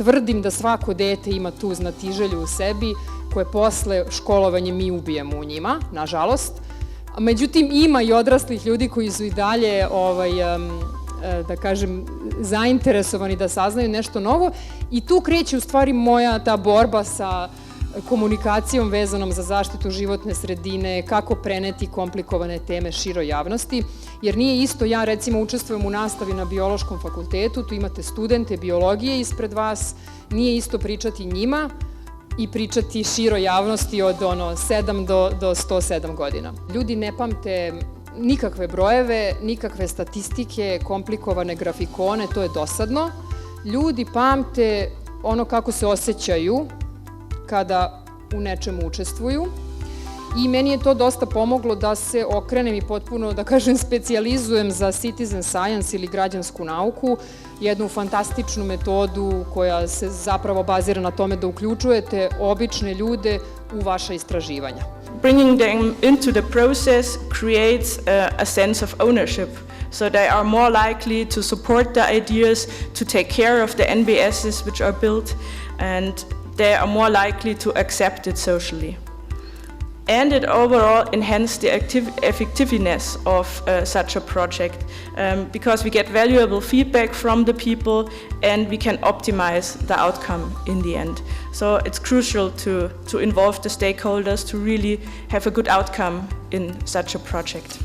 tvrdim da svako dete ima tu znatiželju u sebi koje posle školovanja mi ubijemo u njima, nažalost. Međutim, ima i odraslih ljudi koji su i dalje, da kažem, zainteresovani da saznaju nešto novo i tu kreće u stvari moja ta borba sa komunikacijom vezanom za zaštitu životne sredine, kako preneti komplikovane teme široj javnosti, jer nije isto, ja recimo učestvujem u nastavi na biološkom fakultetu, tu imate studente biologije ispred vas, nije isto pričati njima i pričati široj javnosti od 7 do 107 godina. Ljudi ne pamte nikakve brojeve, nikakve statistike, komplikovane grafikone, to je dosadno. Ljudi pamte ono kako se osjećaju kada u nečemu učestvuju i meni je to dosta pomoglo da se okrenem i potpuno, da kažem, specijalizujem za citizen science ili građansku nauku, jednu fantastičnu metodu koja se zapravo bazira na tome da uključujete obične ljude u vaša istraživanja. Bringing them into the process creates a sense of ownership. So they are more likely to support the ideas, to take care of the NBSs which are built, and they are more likely to accept it socially. And it overall enhances the effectiveness of such a project because we get valuable feedback from the people and we can optimize the outcome in the end. So it's crucial to involve the stakeholders to really have a good outcome in such a project.